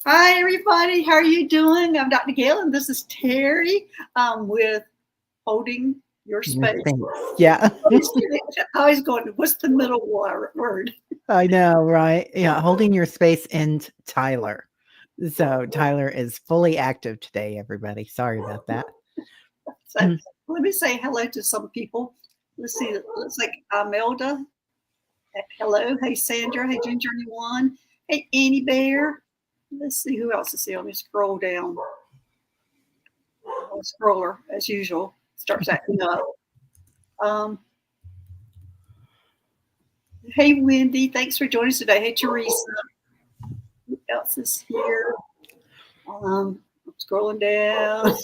Hi, everybody. How are you doing? I'm Dr. Gail, and this is Terry with Holding Your Your Space. space. Yeah, I always going, what's the middle word? I know, right? Yeah, holding your space and Tyler. So Tyler is fully active today, everybody. Sorry about that. So let me say hello to some people. Let's see. It looks like Imelda. Hello. Hey, Sandra. Hey, Ginger One. Hey, Annie Bear. Let's see who else is here. Let me scroll down. Scroller, as usual, starts acting up. Um, Hey, Wendy. Thanks for joining us today. Hey, Teresa. Who else is here? I'm scrolling down.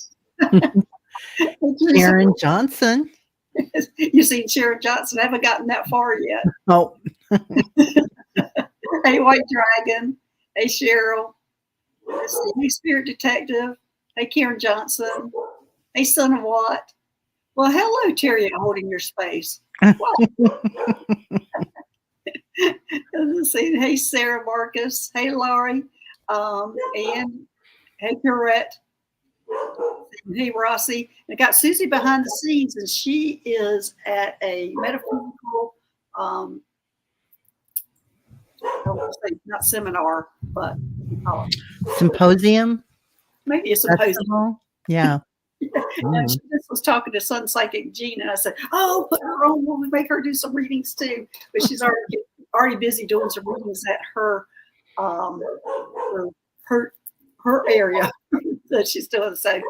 Hey, Teresa. Sharon Johnson. You seen Sharon Johnson? I haven't gotten that far yet. Oh, Hey, White Dragon. Hey, Cheryl. Let's see. Hey, Spirit Detective. Hey, Karen Johnson. Hey, Son of Watt. Well, hello, Terry at Holding Your Space. Well, let's see. Hey, Sarah Marcus. Hey, Laurie. And hey, Corette. Hey, Rossi. I got Susie behind the scenes, and she is at a metaphysical, um, not seminar, but symposium. maybe a symposium. Festival. Yeah. And she just was talking to Sun Psychic Jean, and I said, "Oh, put her on. We'll make her do some readings too." But she's already busy doing some readings at um, her her area that she's doing. So,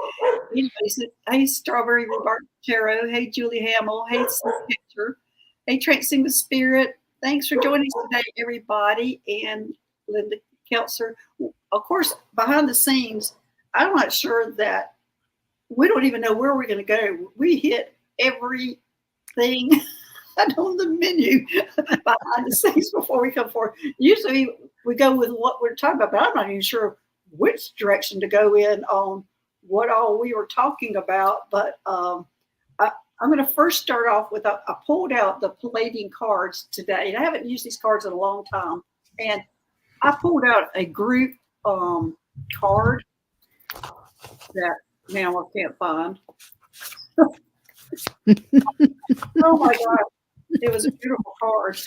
anyways, hey, Strawberry Rhubarb Tarot. Hey, Julie Hamill. Hey, Sue Picture. Hey, Trancing the Spirit. Thanks for joining us today, everybody. And Linda Keltzer. Of course, behind the scenes, I'm not sure that we don't even know where we're going to go. We hit everything on the menu behind the scenes before we come forward. Usually we go with what we're talking about, but I'm not even sure which direction to go in on what all we were talking about. But I'm going to first start off with I pulled out the Palladian cards today, and I haven't used these cards in a long time. And I pulled out a group card that now I can't find. Oh my God. It was a beautiful card.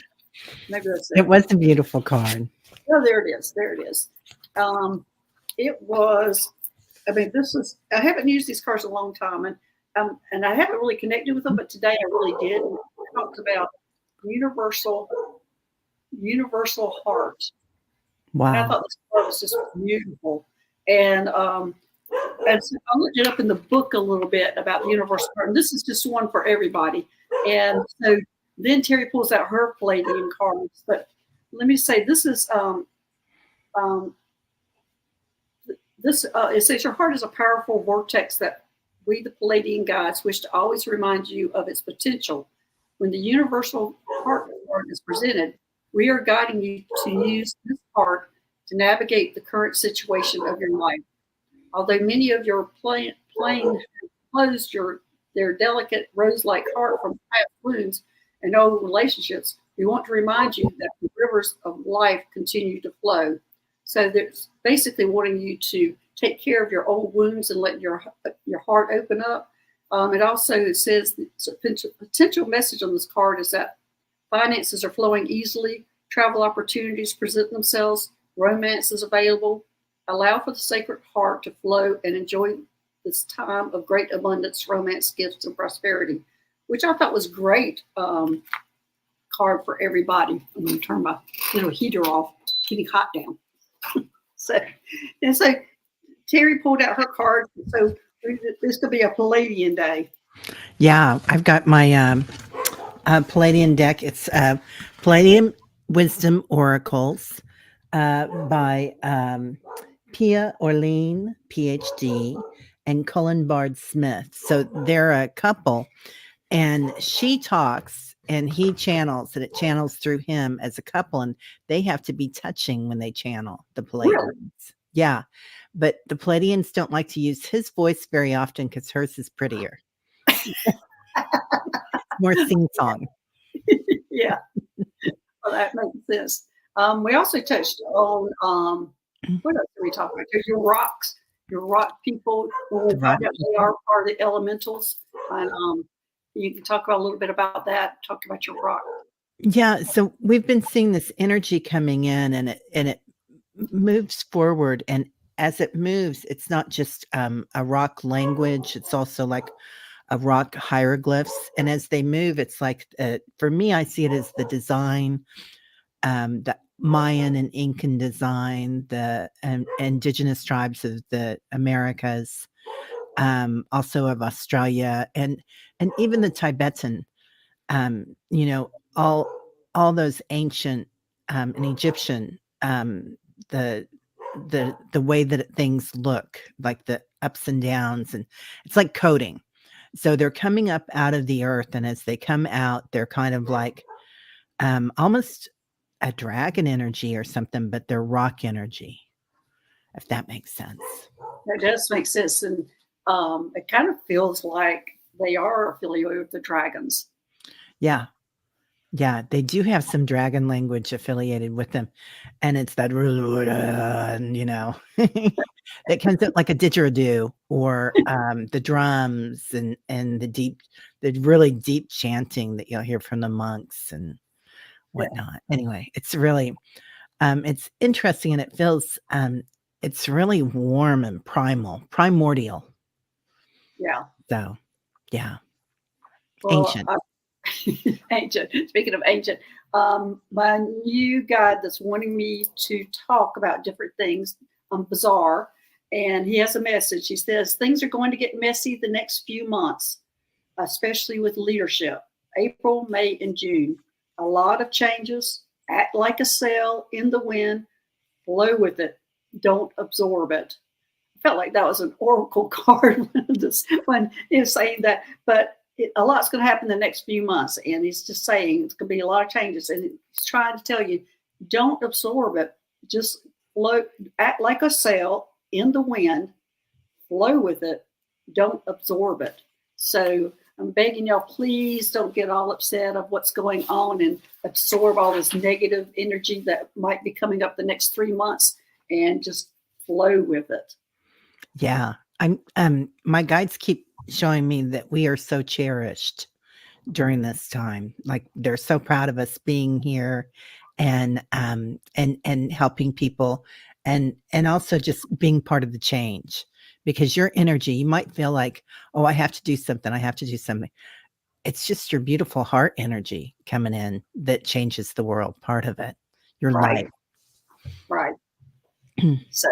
Maybe that's it. It was a beautiful card. Oh, there it is. There it is. It was, I mean, I haven't used these cards a long time, and I haven't really connected with them, but today I really did. It talks about universal heart. Wow. And I thought this card was just beautiful. And so I looked it up in the book a little bit about the universal heart. And this is just one for everybody. And so then Terry pulls out her Palladian cards. But let me say, this is it says your heart is a powerful vortex that we, the Palladian guides, wish to always remind you of its potential. When the universal heart card is presented, we are guiding you to use this heart to navigate the current situation of your life. Although many of your planes have closed their delicate rose-like heart from past wounds and old relationships, we want to remind you that the rivers of life continue to flow. So there's basically wanting you to take care of your old wounds and let your heart open up. It says the potential message on this card is that finances are flowing easily, travel opportunities present themselves, romance is available. Allow for the sacred heart to flow and enjoy this time of great abundance, romance, gifts, and prosperity, which I thought was great card for everybody. I'm going to turn my little heater off. It's getting hot down. So Terry pulled out her card. So this could be a Palladian day. Yeah, I've got my Palladian deck. It's Palladian Wisdom Oracles by Pia Orlean, PhD, and Cullen Bard Smith. So they're a couple, and she talks and he channels, and it channels through him as a couple, and they have to be touching when they channel the Palladians. Really? Yeah, but the Palladians don't like to use his voice very often because hers is prettier. More sing-song. Yeah. Well, that makes sense. We also touched on what else do we talk about? There's your rock people. When we The rock found out they people. are part of the elementals, and you can talk about a little bit about that. Talk about your rock. Yeah, so we've been seeing this energy coming in, and it moves forward, and as it moves, it's not just a rock language, it's also like a rock hieroglyphs, and as they move, it's like for me, I see it as the design, the Mayan and Incan design, the indigenous tribes of the Americas, also of Australia, and even the Tibetan, you know, all those ancient and Egyptian, the the way that things look, like the ups and downs, and it's like coding. So they're coming up out of the earth, and as they come out, they're kind of like almost a dragon energy or something, but they're rock energy, if that makes sense. That does make sense, and it kind of feels like they are affiliated with the dragons. Yeah. Yeah, they do have some dragon language affiliated with them, and it's that and, that comes out like a didgeridoo or, the drums and the really deep chanting that you'll hear from the monks and Yeah, whatnot. Anyway, it's really, it's interesting, and it feels, it's really warm and primordial. yeah. So, yeah, Well, ancient. ancient. Speaking of ancient, my new guide that's wanting me to talk about different things, bizarre, and he has a message. He says things are going to get messy the next few months, especially with leadership. April, May, and June. A lot of changes. Act like a sail in the wind. Flow with it. Don't absorb it. I felt like that was an oracle card when he was saying that, but a lot's going to happen the next few months, and he's just saying it's going to be a lot of changes, and he's trying to tell you, don't absorb it, just float, act like a sail in the wind, flow with it, don't absorb it. So I'm begging y'all, please don't get all upset of what's going on and absorb all this negative energy that might be coming up the next 3 months, and just flow with it. Yeah. My guides keep showing me that we are so cherished during this time. Like they're so proud of us being here and helping people and also just being part of the change. Because your energy, you might feel like, oh, I have to do something. I have to do something. It's just your beautiful heart energy coming in that changes the world, part of it, your life. Right, right. So,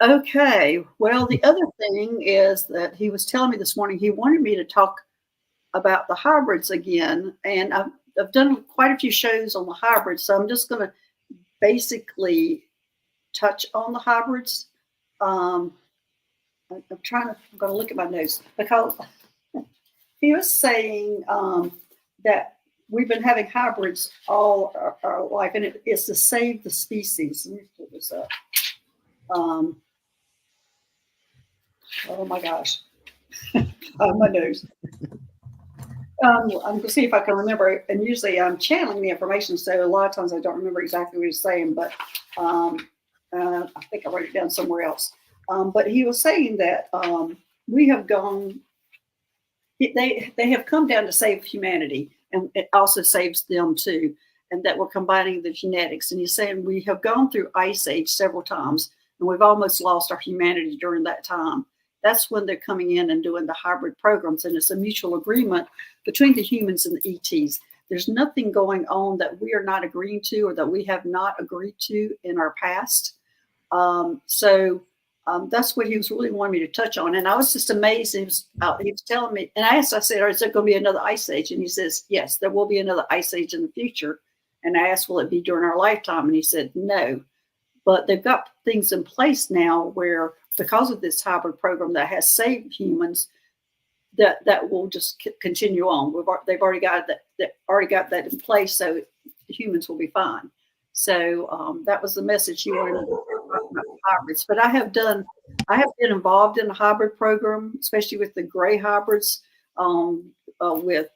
okay. Well, the other thing is that he was telling me this morning he wanted me to talk about the hybrids again, and I've done quite a few shows on the hybrids, so I'm just going to basically touch on the hybrids. Um, I'm going to look at my notes because he was saying that we've been having hybrids all our life, and it is to save the species. Let me pull this up. Oh my gosh, my nose. I'm going to see if I can remember. And usually I'm channeling the information, so a lot of times I don't remember exactly what he's saying, but I think I wrote it down somewhere else. But he was saying that we have gone, they have come down to save humanity, and it also saves them too, and that we're combining the genetics. And he's saying we have gone through ice age several times, and we've almost lost our humanity during that time. That's when they're coming in and doing the hybrid programs, and it's a mutual agreement between the humans and the ETs. There's nothing going on that we are not agreeing to or that we have not agreed to in our past. So that's what he was really wanting me to touch on. And I was just amazed. He was telling me, and I said, is there going to be another ice age? And he says, yes, there will be another ice age in the future. And I asked, will it be during our lifetime? And he said, no. But they've got things in place now where, because of this hybrid program that has saved humans, that will just continue on. They've already got that in place, so humans will be fine. So that was the message he wanted me to talk about hybrids. But I have been involved in a hybrid program, especially with the gray hybrids, with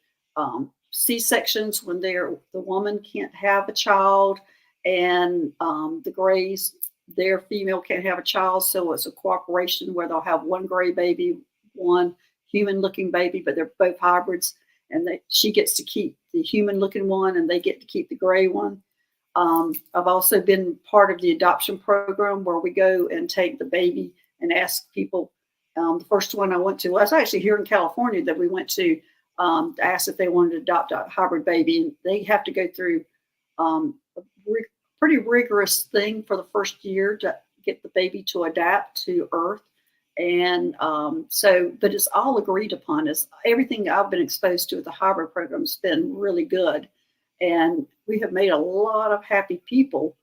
C-sections when the woman can't have a child, and the grays, their female can't have a child, so it's a cooperation where they'll have one gray baby, one human-looking baby, but they're both hybrids, and she gets to keep the human-looking one, and they get to keep the gray one. I've also been part of the adoption program where we go and take the baby and ask people. The first one I went to was actually here in California that we went to ask if they wanted to adopt a hybrid baby. And they have to go through a pretty rigorous thing for the first year to get the baby to adapt to Earth. And but it's all agreed upon. It's everything I've been exposed to with the hybrid program has been really good. And we have made a lot of happy people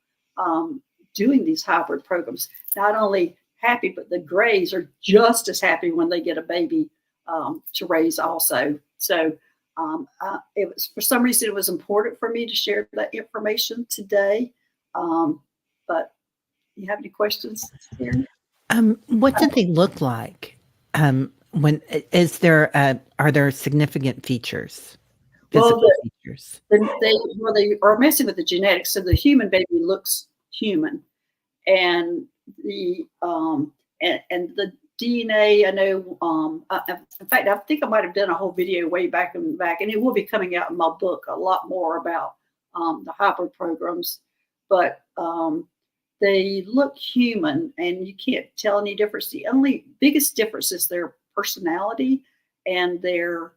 doing these hybrid programs. Not only happy, but the grays are just as happy when they get a baby to raise also. So it was, for some reason, it was important for me to share that information today. But you have any questions, Karen? What did they look like? When is there? Are there significant features? Physical features. They are messing with the genetics, so the human baby looks human, and the DNA. I know. In fact, I think I might have done a whole video way back, and it will be coming out in my book a lot more about the hybrid programs, but they look human, and you can't tell any difference. The only biggest difference is their personality and their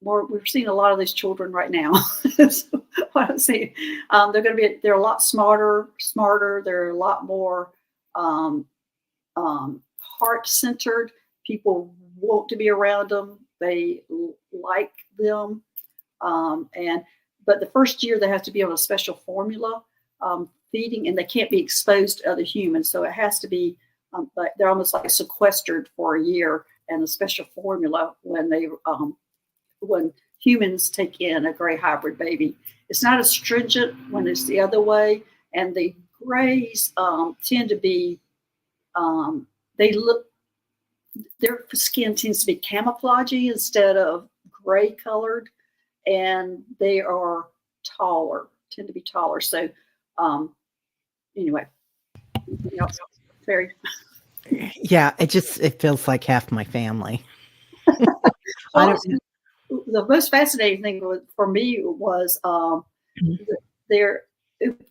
we're seeing a lot of these children right now. So what I'm saying, they're a lot smarter. They're a lot more heart-centered. People want to be around them. They like them, but the first year they have to be on a special formula feeding, and they can't be exposed to other humans. So it has to be like they're almost like sequestered for a year and a special formula when humans take in a gray hybrid baby. It's not as stringent when it's the other way, and the grays tend to be their skin tends to be camouflagey instead of gray colored, and they are tend to be taller. So anyway, anything else? Very. Yeah, it feels like half my family. The most fascinating thing for me was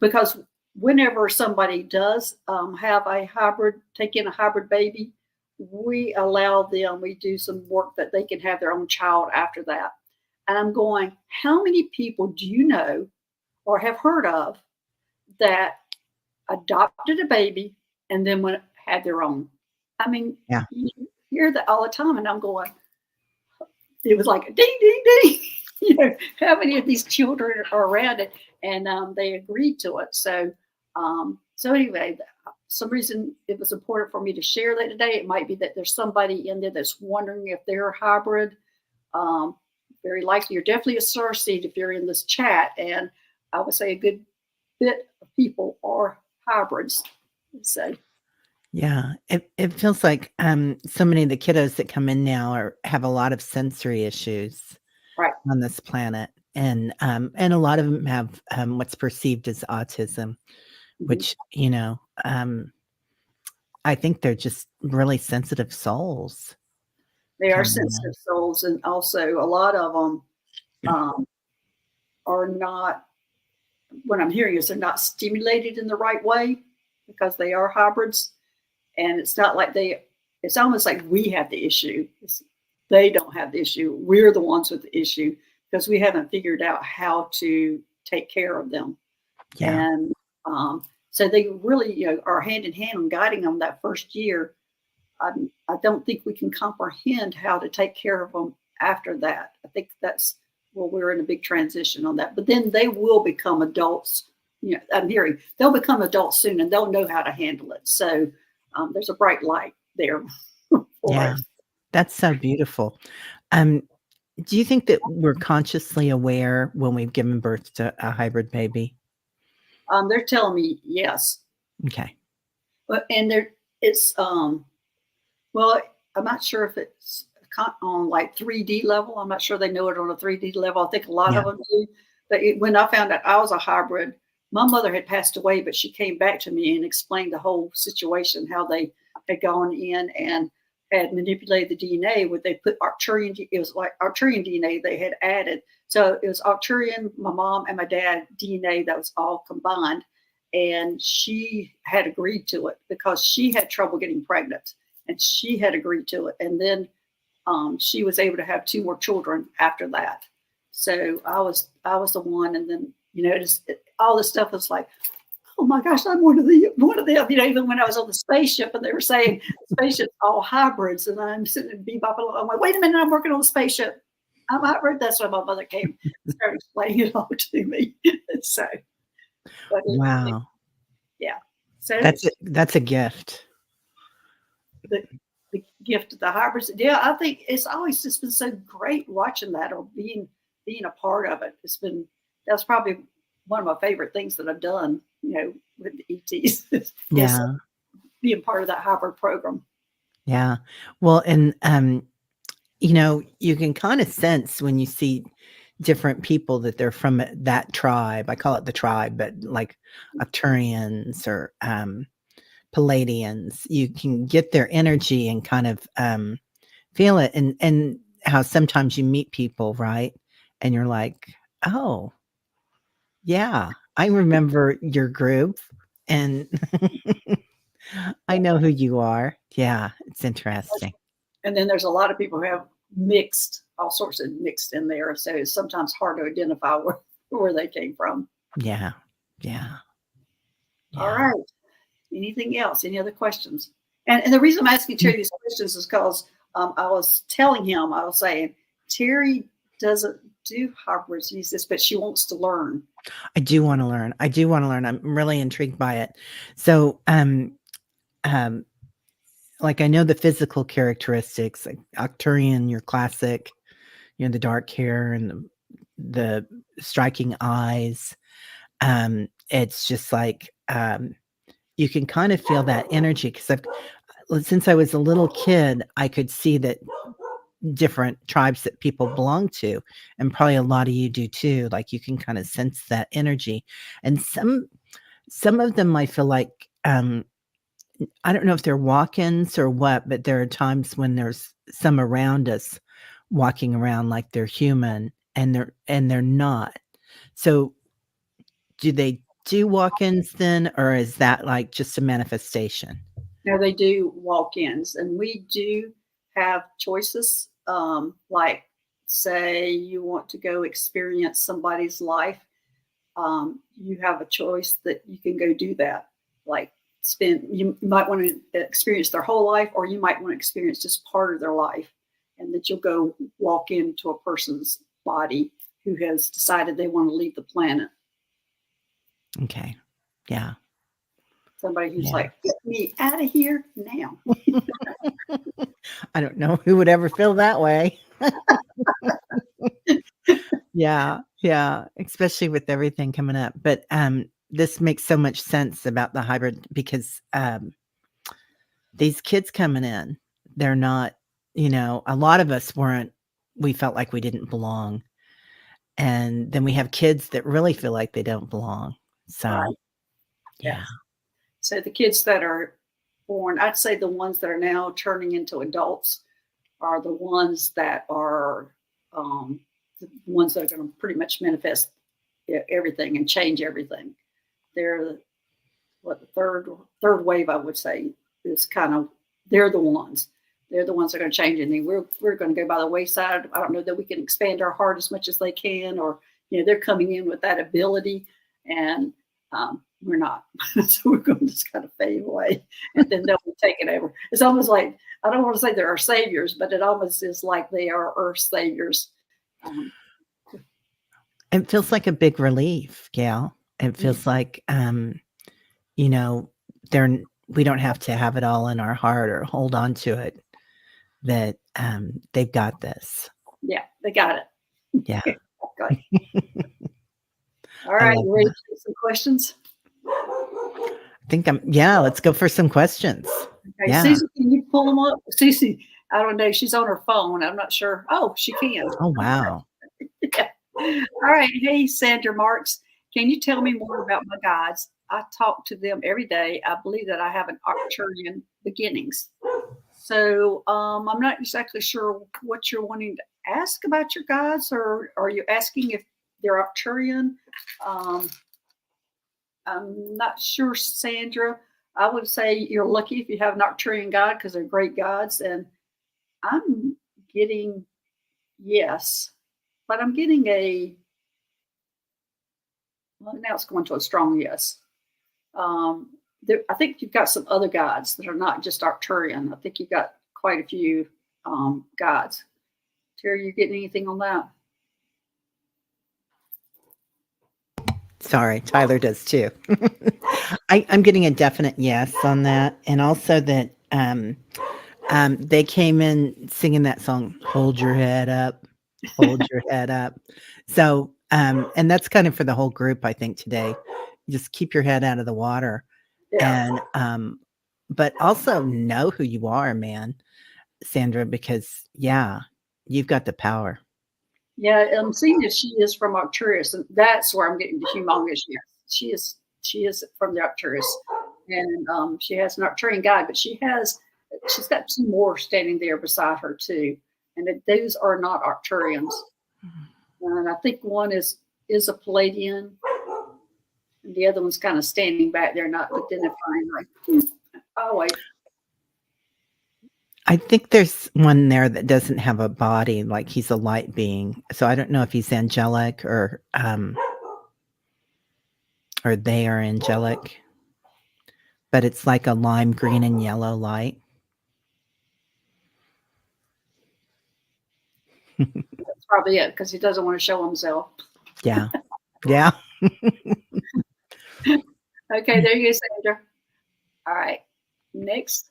because whenever somebody does have a hybrid, take in a hybrid baby, we do some work that they can have their own child after that. And I'm going, how many people do you know or have heard of that adopted a baby and then had their own? I mean, you hear that all the time, and I'm going, it was like a ding, ding, ding. How many of these children are around it? And they agreed to it. So anyway, some reason it was important for me to share that today. It might be that there's somebody in there that's wondering if they're a hybrid. Very likely, you're definitely a starseed if you're in this chat. And I would say a good bit of people are hybrids. So. Yeah, it feels like so many of the kiddos that come in now have a lot of sensory issues on this planet, and a lot of them have what's perceived as autism, which I think they're just really sensitive souls. They are sensitive souls, and also a lot of them are not. What I'm hearing is they're not stimulated in the right way because they are hybrids. And it's not like it's almost like we have the issue. They don't have the issue. We're the ones with the issue because we haven't figured out how to take care of them. Yeah. And so they really are hand in hand on guiding them that first year. I don't think we can comprehend how to take care of them after that. I think that's we're in a big transition on that. But then they will become adults. I'm hearing they'll become adults soon, and they'll know how to handle it. So there's a bright light there. Yeah, that's so beautiful. Do you think that we're consciously aware when we've given birth to a hybrid baby? They're telling me yes. Okay. And I'm not sure if it's on like 3D level. I'm not sure they know it on a 3D level. I think a lot of them do. But when I found out I was a hybrid, my mother had passed away, but she came back to me and explained the whole situation, how they had gone in and had manipulated the DNA. Would they put Arcturian? It was like Arcturian DNA they had added. So it was Arcturian, my mom and my dad DNA that was all combined. And she had agreed to it because she had trouble getting pregnant, and she had agreed to it. And then she was able to have 2 more children after that. So I was the one, and then all this stuff was like, oh my gosh, I'm one of them. Even when I was on the spaceship and they were saying spaceships all hybrids, and I'm sitting and bebop along. I'm like, wait a minute, I'm working on the spaceship. I'm hybrid. That's when my mother came and started explaining it all to me. So, Wow, yeah. So that's a gift. The gift of the hybrids. Yeah, I think it's always just been so great watching that, or being a part of it. That's probably one of my favorite things that I've done, with the ETs. Yeah. Being part of that hybrid program. Yeah. Well, and you can kind of sense when you see different people that they're from that tribe. I call it the tribe, but like Arcturians or Palladians, you can get their energy and kind of feel it, and how sometimes you meet people, right? And you're like, oh, yeah, I remember your group, and I know who you are. Yeah, it's interesting. And then there's a lot of people who have all sorts of mixed in there. So it's sometimes hard to identify where they came from. Yeah. Yeah. All right. Anything else? Any other questions? And the reason I'm asking Terry these questions is because I was telling him, I was saying, Terry doesn't do hybrids, use this, but she wants to learn. I do want to learn. I'm really intrigued by it. So, like I know the physical characteristics, like Arcturian, your classic, the dark hair and the striking eyes. It's just like you can kind of feel that energy, because since I was a little kid, I could see that different tribes that people belong to, and probably a lot of you do too. Like you can kind of sense that energy, and some of them I feel like I don't know if they're walk-ins or what, but there are times when there's some around us walking around like they're human, and they're not. So do they do walk-ins then, or is that like just a manifestation? Now they do walk-ins, and we do have choices. Like, say you want to go experience somebody's life, you have a choice that you can go do that. Like, you might want to experience their whole life, or you might want to experience just part of their life, and that you'll go walk into a person's body who has decided they want to leave the planet. Okay. Yeah. Somebody who's like, get me out of here now. I don't know who would ever feel that way. Yeah. Especially with everything coming up. But this makes so much sense about the hybrid, because these kids coming in, they're not, a lot of us we felt like we didn't belong. And then we have kids that really feel like they don't belong. So, right. Yeah. So the kids that are born, I'd say the ones that are now turning into adults are the ones that are the ones that are going to pretty much manifest everything and change everything. They're the third wave, I would say, is kind of, they're the ones that are going to change anything. We're going to go by the wayside. I don't know that we can expand our heart as much as they can, or they're coming in with that ability, and we're not. So we're going to just kind of fade away, and then they'll be taken over. It's almost like, I don't want to say they're our saviors, but it almost is like they are Earth saviors. It feels like a big relief, Gail. It feels like, we don't have to have it all in our heart or hold on to it, that they've got this. Yeah, they got it. Yeah. Okay. All right, you ready to take some questions? I think let's go for some questions. Okay, yeah. Cece, can you pull them up? Cece, I don't know. She's on her phone. I'm not sure. Oh, she can. Oh, wow. Yeah. All right. Hey, Sandra Marks. Can you tell me more about my guides? I talk to them every day. I believe that I have an Arcturian beginnings. So I'm not exactly sure what you're wanting to ask about your guides, or are you asking if they're Arcturian? Um, I'm not sure, Sandra. I would say you're lucky if you have an Arcturian guide because they're great guides. And I'm getting yes, but I'm getting a, well, now it's going to a strong yes. I think you've got some other guides that are not just Arcturian. I think you've got quite a few guides. Terry, you getting anything on that? Sorry, Tyler does too. I'm getting a definite yes on that, and also that they came in singing that song, "Hold Your Head Up, Hold Your Head Up." So, and that's kind of for the whole group, I think today. Just keep your head out of the water, Yeah. and but also know who you are, man, Sandra, because yeah, you've got the power. Yeah, I'm seeing that she is from Arcturus, and that's where I'm getting the humongous yes. She is from the Arcturus, and she has an Arcturian guide, but she's got two more standing there beside her too, and those are not Arcturians. And I think one is a Palladian, and the other one's kind of standing back there, not identifying. Like, oh wait, I think there's one there that doesn't have a body, like he's a light being. So I don't know if he's angelic or they are angelic, but it's like a lime green and yellow light. that's probably it because he doesn't want to show himself. Yeah. Yeah. Okay, there you go, Sandra. All right, next.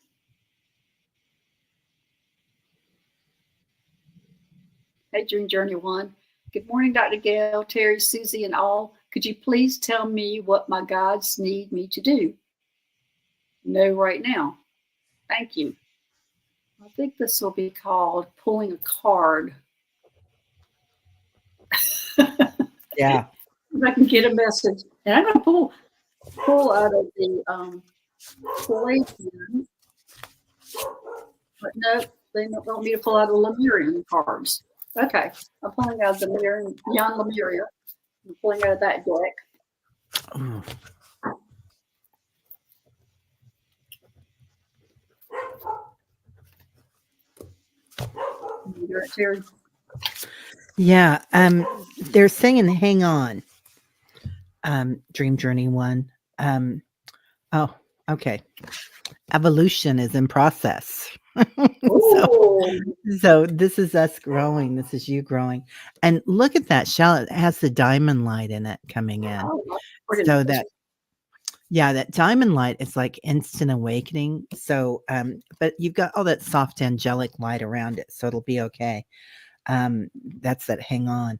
Hey, Dream Journey One. Good morning, Dr. Gail, Terry, Susie, and all. Could you please tell me what my guides need me to do? No, right now. Thank you. I think this will be called pulling a card. Yeah. If I can get a message. And I'm going to pull out of the Palladian, but no, they don't want me to pull out of Lemurian cards. Okay, I'm pulling out of the Lemurian, Young Lemuria. I'm pulling out of that deck. Ooh. You're right, Terry. Yeah. They're saying hang on. Dream Journey One. Oh, okay. Evolution is in process. So this is us growing. This is you growing. And look at that shell. It has the diamond light in it coming in. So that yeah, that diamond light is like instant awakening. So but you've got all that soft angelic light around it, so it'll be okay. That's that hang on.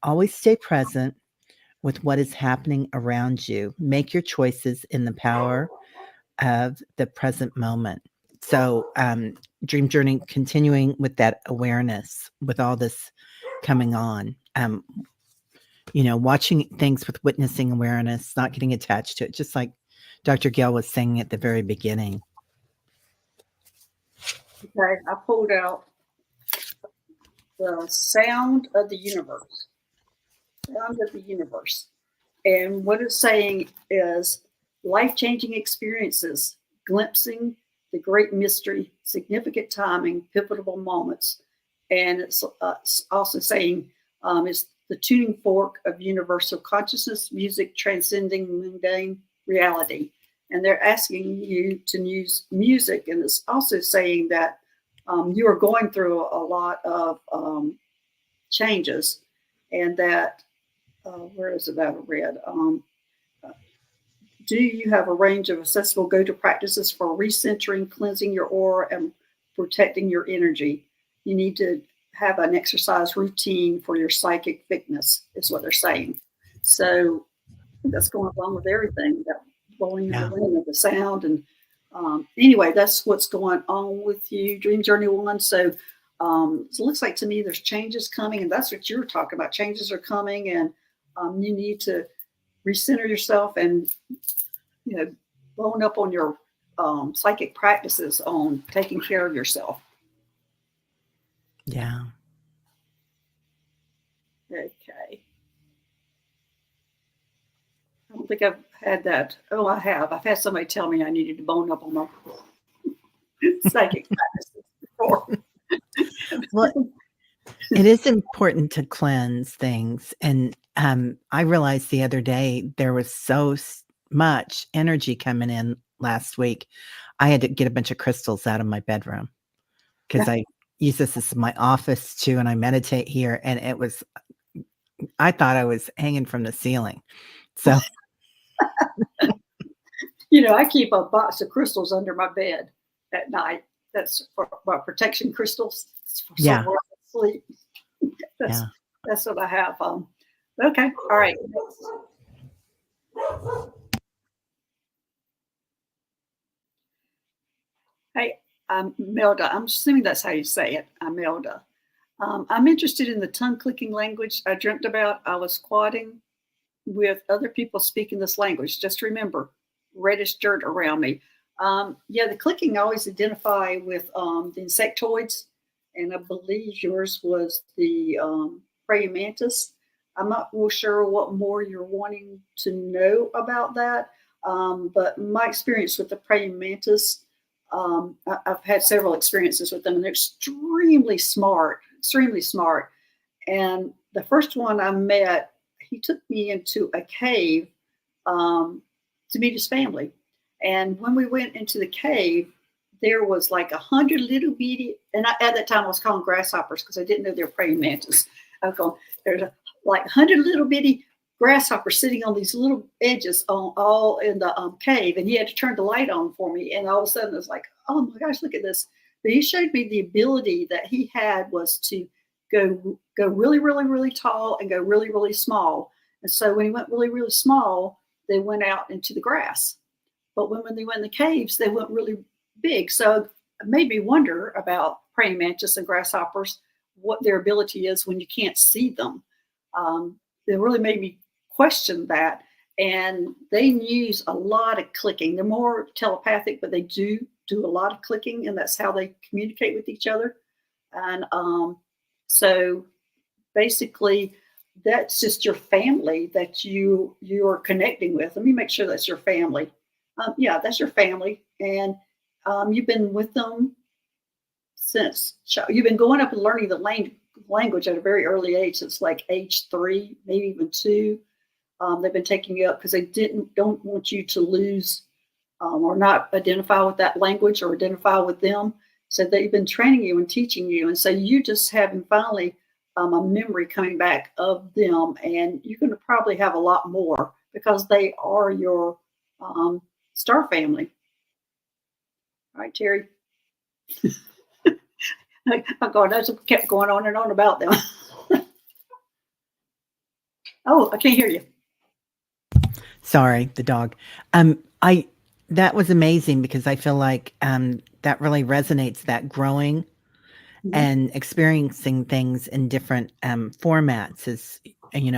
Always stay present with what is happening around you. Make your choices in the power of the present moment. So, dream journey, continuing with that awareness, with all this coming on, watching things with witnessing awareness, not getting attached to it, just like Dr. Gail was saying at the very beginning. Okay, I pulled out the sound of the universe. Sound of the universe. And what it's saying is life-changing experiences, glimpsing the great mystery, significant timing, pivotal moments. And it's also saying it's the tuning fork of universal consciousness, music transcending mundane reality. And they're asking you to use music. And it's also saying that you are going through a lot of changes, and that where is it that I read? Do you have a range of accessible go-to practices for recentering, cleansing your aura, and protecting your energy? You need to have an exercise routine for your psychic fitness, is what they're saying. So that's going along with everything, that blowing in the wind and the sound. And anyway, that's what's going on with you, Dream Journey One. So it looks like to me there's changes coming, and that's what you were talking about. Changes are coming, and you need to recenter yourself and, bone up on your psychic practices on taking care of yourself. Yeah. Okay. I don't think I've had that. Oh, I have. I've had somebody tell me I needed to bone up on my psychic practices before. Well, it is important to cleanse things. And I realized the other day there was much energy coming in last week. I had to get a bunch of crystals out of my bedroom because I use this as my office too, and I meditate here. And I thought I was hanging from the ceiling. So, I keep a box of crystals under my bed at night. That's for protection crystals. yeah. So sleep. Yeah. That's what I have. Okay. All right. Hey, Melda. I'm assuming that's how you say it. I'm Melda. I'm interested in the tongue clicking language I dreamt about. I was squatting with other people speaking this language. Just remember, reddish dirt around me. Yeah, the clicking I always identify with the insectoids, and I believe yours was the praying mantis. I'm not real sure what more you're wanting to know about that, but my experience with the praying mantis, I've had several experiences with them, and they're extremely smart, extremely smart. And the first one I met, he took me into a cave to meet his family. And when we went into the cave, there was like 100 little bitty, and at that time I was calling grasshoppers because I didn't know they were praying mantis. I was going, there's like 100 little bitty grasshoppers sitting on these little edges all in the cave, and he had to turn the light on for me. And all of a sudden it was like, oh my gosh, look at this. But he showed me the ability that he had was to go really, really, really tall and go really, really small. And so when he went really, really small, they went out into the grass. But when they went in the caves, they went really big. So it made me wonder about praying mantis and grasshoppers, what their ability is when you can't see them. It really made me question that. And they use a lot of clicking. They're more telepathic, but they do a lot of clicking, and that's how they communicate with each other. And so basically, that's just your family that you're connecting with. Let me make sure that's your family. Yeah, that's your family, and you've been with them since you've been going up and learning the language at a very early age. It's like age 3, maybe even 2. They've been taking you up because they don't want you to lose or not identify with that language or identify with them. So they've been training you and teaching you, and so you just having finally a memory coming back of them, and you're going to probably have a lot more because they are your star family. All right, Terry. Oh God, that's kept going on and on about them. Oh, I can't hear you. Sorry, the dog. That was amazing because I feel like that really resonates, that growing and experiencing things in different formats is,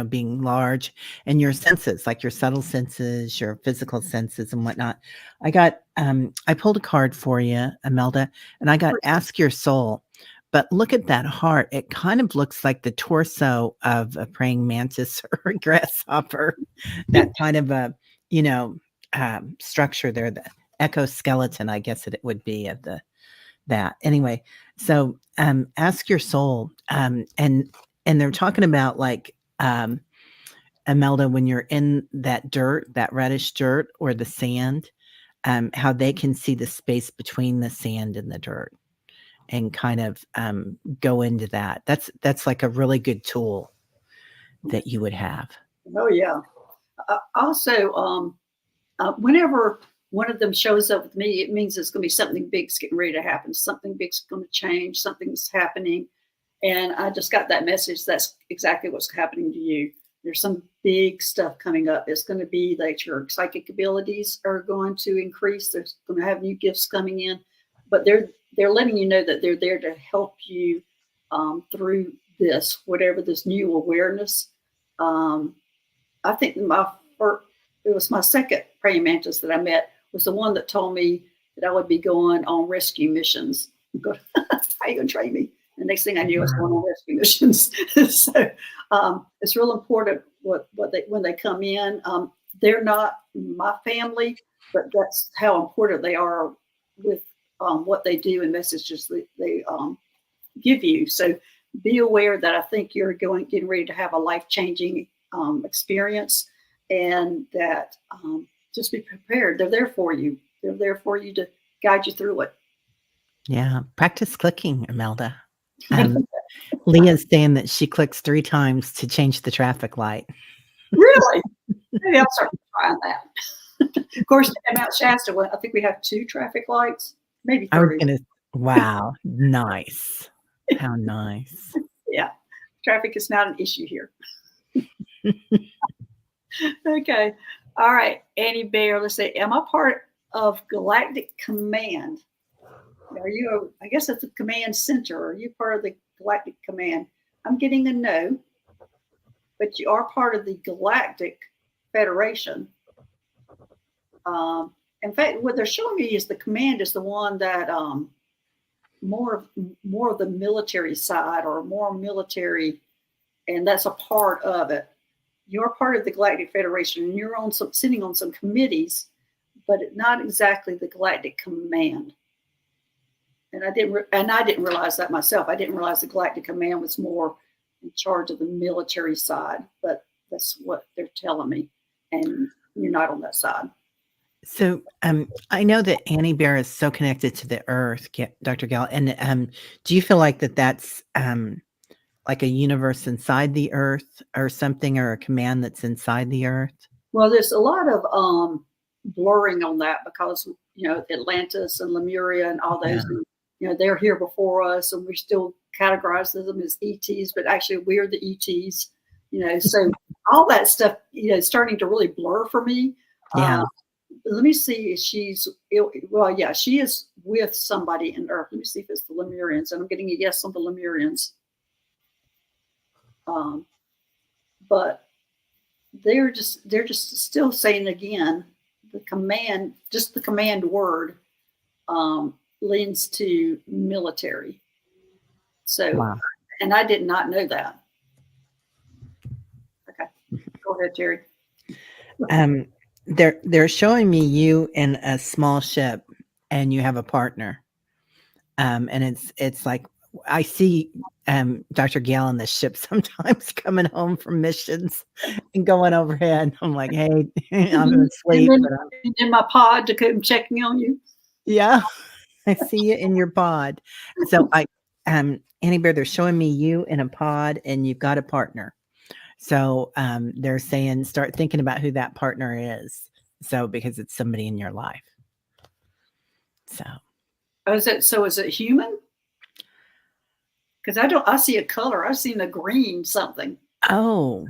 being large, and your senses, like your subtle senses, your physical senses and whatnot. I pulled a card for you, Imelda, and I got ask your soul. But look at that heart. It kind of looks like the torso of a praying mantis or a grasshopper. That kind of a, structure there, the exoskeleton, I guess it would be of that. Anyway, so ask your soul. And they're talking about like Imelda, when you're in that dirt, that reddish dirt or the sand, how they can see the space between the sand and the dirt and kind of go into that. That's like a really good tool that you would have. Oh yeah. Also, whenever one of them shows up with me, it means it's going to be something big's getting ready to happen. Something big's going to change. Something's happening. And I just got that message. That's exactly what's happening to you. There's some big stuff coming up. It's going to be like your psychic abilities are going to increase. There's going to have new gifts coming in, but they're letting you know that they're there to help you through this, whatever this new awareness. I think my or it was my second praying mantis that I met, was the one that told me that I would be going on rescue missions. How are you going to train me? The next thing I knew, I was going on rescue missions. So it's real important when they come in. They're not my family, but that's how important they are with what they do and messages they give you. So be aware that I think you're getting ready to have a life-changing experience, and that just be prepared. They're there for you. They're there for you to guide you through it. Yeah. Practice clicking, Imelda. Leah's saying that she clicks 3 times to change the traffic light. Really? Maybe I'll start trying that. Of course, at Mount Shasta, I think we have 2 traffic lights, maybe 3. Wow. Nice. How nice. Yeah. Traffic is not an issue here. Okay. All right. Annie Bear, let's say, am I part of Galactic Command? I guess it's a command center. Are you part of the Galactic Command? I'm getting a no, but you are part of the Galactic Federation. In fact, what they're showing me is the command is the one that more of the military side, or more military, and that's a part of it. You're part of the Galactic Federation, and you're sitting on some committees, but not exactly the Galactic Command. And I didn't realize that myself. I didn't realize the Galactic Command was more in charge of the military side, but that's what they're telling me. And you're not on that side. So I know that Annie Bear is so connected to the earth, Dr. Gal. And do you feel like that's like a universe inside the earth or something, or a command that's inside the earth? Well, there's a lot of blurring on that, because, Atlantis and Lemuria and all those, they're here before us, and we still categorize them as ETs, but actually we're the ETs, so all that stuff, starting to really blur for me. Yeah. Let me see if she is with somebody in Earth. Let me see if it's the Lemurians, and I'm getting a yes on the Lemurians. But they're just still saying again, the command word leans to military. So, wow. And I did not know that. Okay, go ahead, Jerry. They're showing me you in a small ship, and you have a partner. And it's like, I see Dr. Gale on the ship sometimes coming home from missions and going overhead. I'm like, hey, I'm asleep. In my pod to come checking on you. Yeah, I see you in your pod. So Annie Bear, they're showing me you in a pod, and you've got a partner. So they're saying, start thinking about who that partner is. So because it's somebody in your life. So. Oh, is it human? Because I see a color. I've seen a green something. Oh.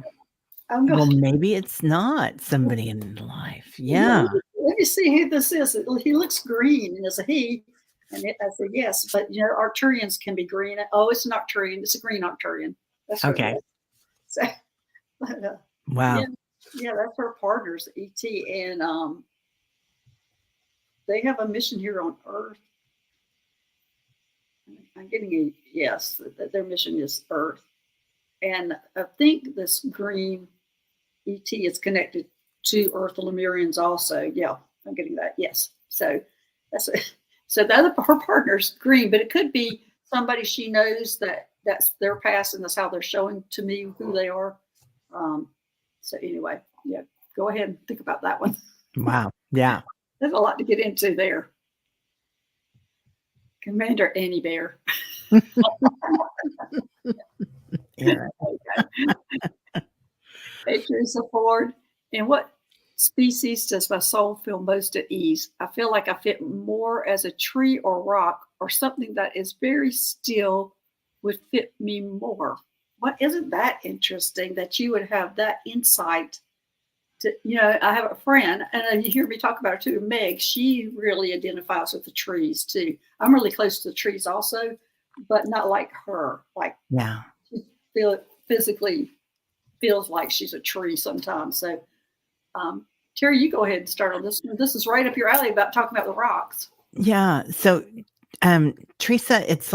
Well, maybe it's not somebody in life. Yeah. Let me see who this is. He looks green, and it's a he. And I said yes, but Arcturians can be green. Oh, it's an Arcturian. It's a green Arcturian. That's okay. So, wow. Yeah, that's her partners, ET, and they have a mission here on Earth. I'm getting a yes, that their mission is Earth. And I think this green ET is connected to Earth, the Lemurians also. Yeah, I'm getting that. Yes. So so the other her partner's green, but it could be somebody she knows that's their past, and that's how they're showing to me who they are. So anyway, yeah, go ahead and think about that one. Wow. Yeah. There's a lot to get into there. Commander Annie Bear. Yeah. Hey, Teresa Ford. In what species does my soul feel most at ease? I feel like I fit more as a tree or rock, or something that is very still would fit me more. What, isn't that interesting that you would have that insight? I have a friend, and you hear me talk about her too, Meg. She really identifies with the trees too. I'm really close to the trees also, but not like her. Like, yeah, she physically feels like she's a tree sometimes. So Terry, you go ahead and start on this one. This is right up your alley about talking about the rocks. Yeah. So, Teresa, it's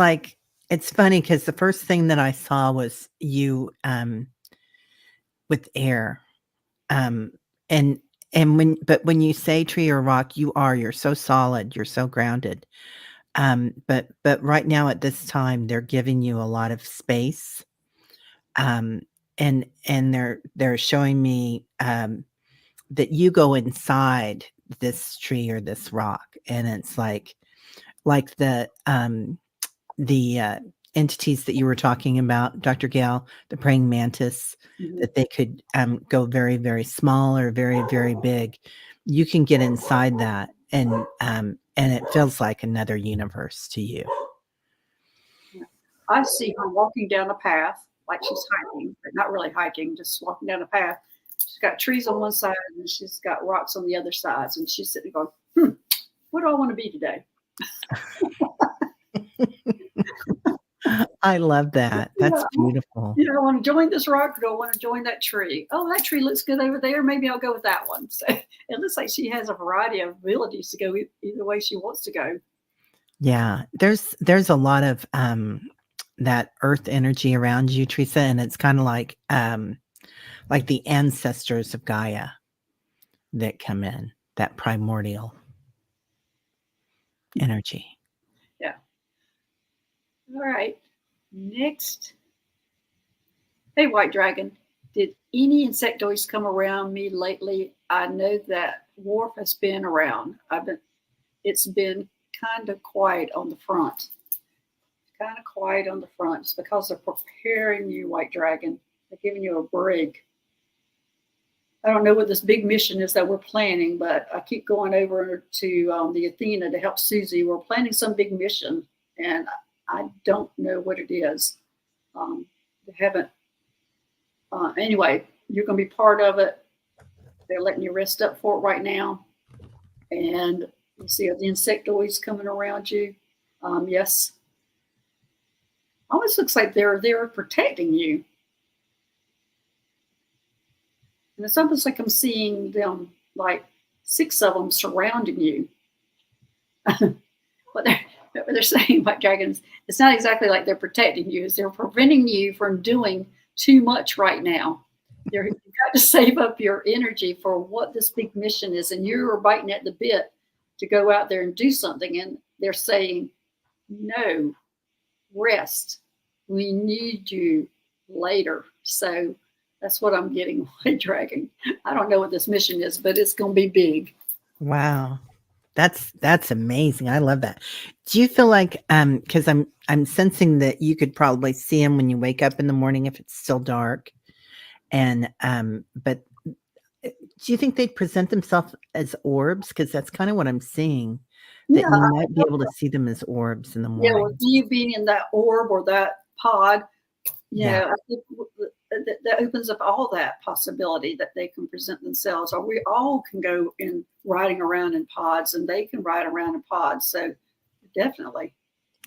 funny because the first thing that I saw was you with air. Um, and when you say tree or rock, you're so solid, you're so grounded. But right now at this time, they're giving you a lot of space. Um, and they're showing me that you go inside this tree or this rock, and it's like the entities that you were talking about, Dr. Gale, the praying mantis, that they could go very, very small or very, very big. You can get inside that, and it feels like another universe to you. I see her walking down a path like she's hiking, but not really hiking, just walking down a path. She's got trees on one side and she's got rocks on the other sides. And she's sitting going, what do I want to be today? I love that. That's beautiful. I want to join this rock, or do I want to join that tree? Oh, that tree looks good over there. Maybe I'll go with that one. So it looks like she has a variety of abilities to go either way she wants to go. Yeah, there's a lot of that earth energy around you, Teresa, and it's kind of like the ancestors of Gaia that come in, that primordial energy. Yeah. All right. Next. Hey, White Dragon. Did any insectoids come around me lately? I know that Worf has been around. It's been kind of quiet on the front. Kind of quiet on the front. It's because they're preparing you, White Dragon. They're giving you a break. I don't know what this big mission is that we're planning, but I keep going over to the Athena to help Susie. We're planning some big mission, and I don't know what it is. They haven't. Anyway, you're going to be part of it. They're letting you rest up for it right now. And you see the insectoids coming around you. Yes. Almost looks like they're protecting you. And it's almost like I'm seeing them, like 6 of them surrounding you. But they're saying, White Dragons, it's not exactly like they're protecting you. They're preventing you from doing too much right now. You've got to save up your energy for what this big mission is. And you're biting at the bit to go out there and do something. And they're saying, no, rest. We need you later. So that's what I'm getting, White Dragon. I don't know what this mission is, but it's going to be big. Wow. That's amazing. I love that. Do you feel like because I'm sensing that you could probably see them when you wake up in the morning if it's still dark, and but do you think they'd present themselves as orbs? Because that's kind of what I'm seeing. That you might be able to see them as orbs in the morning. Yeah, with you being in that orb or that pod, I think that opens up all that possibility that they can present themselves, or we all can go in riding around in pods, and they can ride around in pods. So definitely.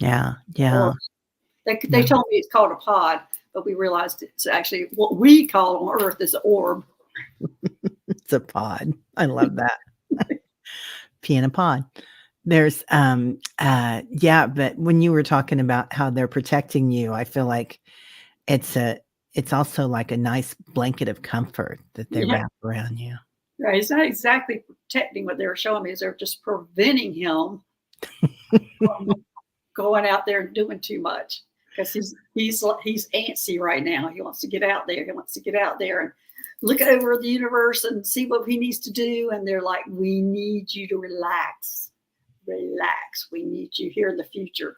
Yeah. They told me it's called a pod, but we realized it's actually what we call on Earth is an orb. It's a pod. I love that. Pee in a pod. There's but when you were talking about how they're protecting you, I feel like it's also like a nice blanket of comfort that they wrap around you. Right. It's not exactly protecting. What they were showing me is they're just preventing him from going out there and doing too much, because he's antsy right now. He wants to get out there. He wants to get out there and look over the universe and see what he needs to do. And they're like, we need you to relax. Relax. We need you here in the future.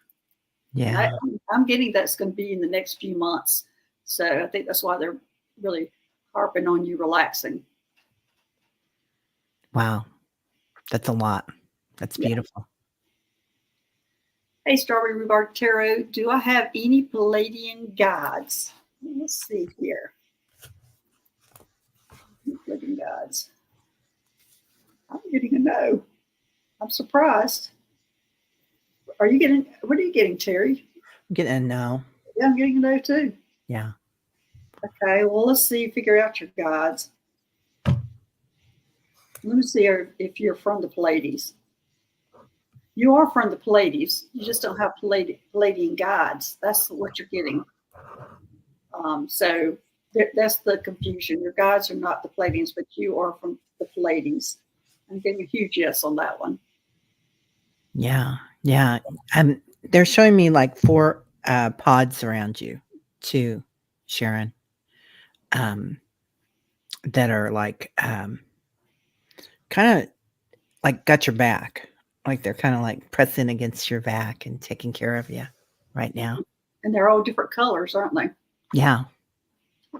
Yeah. I'm getting that's going to be in the next few months. So I think that's why they're really harping on you relaxing. Wow. That's a lot. That's beautiful. Hey, Strawberry Rhubarb Tarot, do I have any Palladian gods? Let's see here. Palladian gods. I'm getting a no. I'm surprised. What are you getting, Terry? I'm getting a no. Yeah, I'm getting a no too. Yeah. Okay, well, let's see, figure out your gods. Let me see if you're from the Pleiades. You are from the Pleiades. You just don't have Palladian guides. That's what you're getting. So that's the confusion. Your guides are not the Pleiadians, but you are from the Pleiades. I'm getting a huge yes on that one. Yeah. Yeah. They're showing me like 4 pods around you too, Sharon. That are like kind of like got your back. Like they're kind of like pressing against your back and taking care of you right now. And they're all different colors, aren't they? Yeah.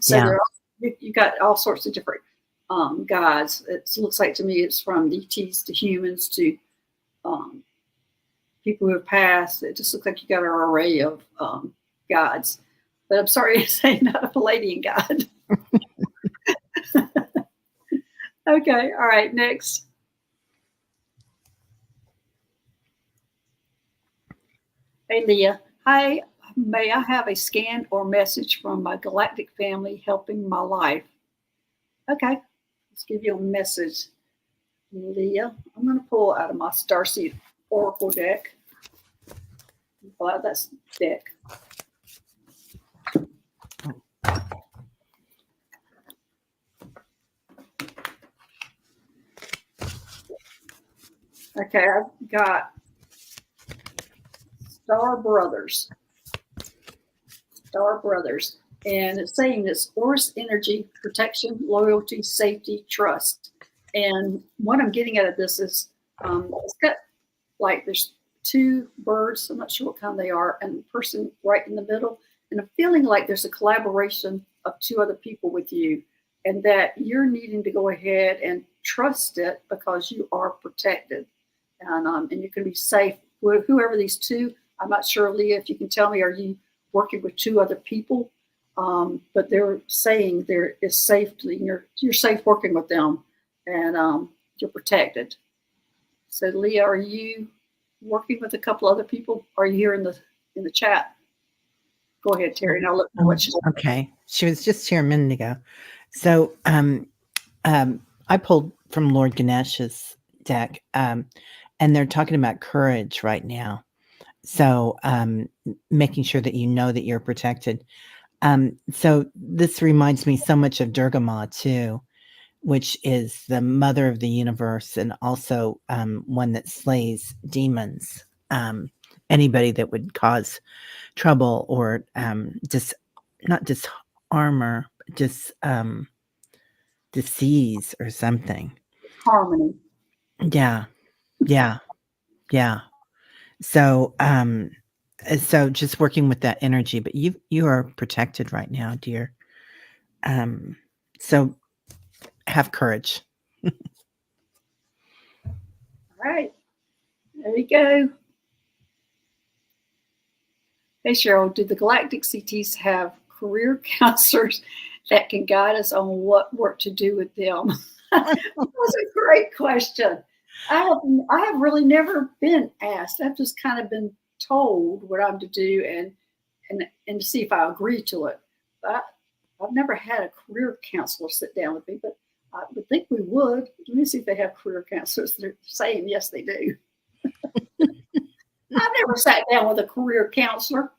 So Yeah. you got all sorts of different guides. It looks like to me it's from ETs to humans to people who have passed. It just looks like you got an array of guides. But I'm sorry to say, not a Palladian guide. Okay, all right, next. Hey, Leah. Hi, may I have a scan or message from my galactic family helping my life? Okay, let's give you a message, Leah. I'm going to pull out of my Starseed Oracle deck. Pull out that deck. Okay, I've got Star Brothers. Star Brothers. And it's saying this Horus energy, protection, loyalty, safety, trust. And what I'm getting out of this is it's got like there's 2 birds. I'm not sure what kind they are, and the person right in the middle. And I'm feeling like there's a collaboration of 2 other people with you, and that you're needing to go ahead and trust it because you are protected, and you can be safe with whoever these 2. I'm not sure, Leah, if you can tell me, are you working with 2 other people? But they're saying there is safety. You're safe working with them, and you're protected. So, Leah, are you working with a couple other people? Are you here in the chat? Go ahead, Terry, and I'll look for what she's. Okay. She was just here a minute ago. So I pulled from Lord Ganesh's deck, and they're talking about courage right now. So making sure that you know that you're protected. So this reminds me so much of Durga Ma too, which is the mother of the universe and also one that slays demons. Anybody that would cause trouble or not disarm or disease or something. Harmony. Yeah. Yeah. Yeah. So so just working with that energy, but you are protected right now, dear. So have courage. All right. There we go. Hey, Cheryl, do the Galactic CTs have career counselors that can guide us on what work to do with them? That was a great question. I have really never been asked. I've just kind of been told what I'm to do and to see if I agree to it. But I've never had a career counselor sit down with me, but I would think we would. Let me see if they have career counselors. They're saying yes, they do. I've never sat down with a career counselor.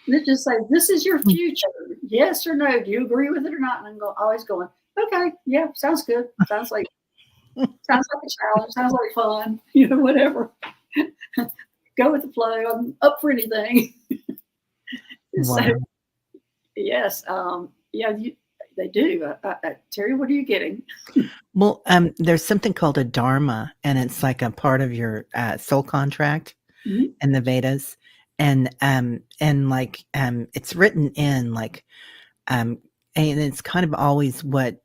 They just say, "This is your future. Yes or no? Do you agree with it or not?" And I'm always going, "Okay, yeah, sounds good. Sounds like a challenge. Sounds like fun. Whatever. Go with the flow. I'm up for anything." Wow. So, yes, yeah, they do. Terry, what are you getting? Well, there's something called a dharma, and it's like a part of your soul contract in the Vedas, and like it's written in like, and it's kind of always what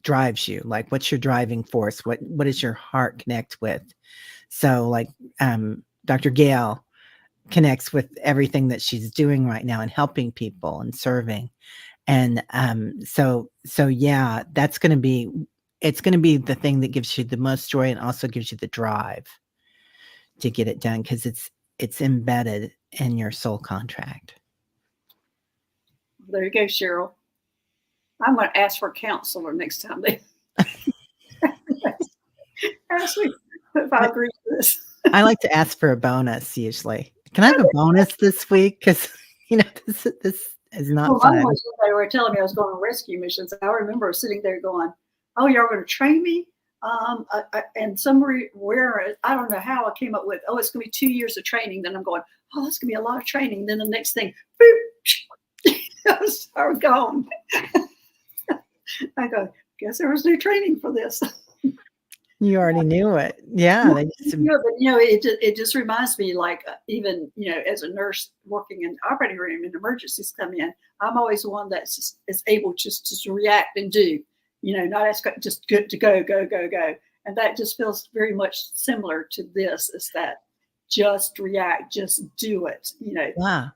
drives you, like what's your driving force, what does your heart connect with. So like Dr. Gail connects with everything that she's doing right now and helping people and serving. And so yeah, it's going to be the thing that gives you the most joy and also gives you the drive to get it done, because it's embedded in your soul contract. There you go, Cheryl. I'm going to ask for a counselor next time. Ask me if I agree with this. I like to ask for a bonus usually. Can I have a bonus this week? Because this is not Well, mine fun. was when they were telling me I was going on rescue missions. I remember sitting there going, "Oh, y'all going to train me?" And somewhere where I don't know how I came up with, "Oh, it's going to be 2 years of training." Then I'm going, "Oh, that's going to be a lot of training." Then the next thing, boop, I was gone. I go, "Guess there was no training for this." You already knew it. Yeah, they just It just reminds me, like, even as a nurse working in the operating room and emergencies come in, I'm always the one that's is able just to react and do, not ask, just good to go, go, go, go, and that just feels very much similar to this. Is that just react, just do it, yeah.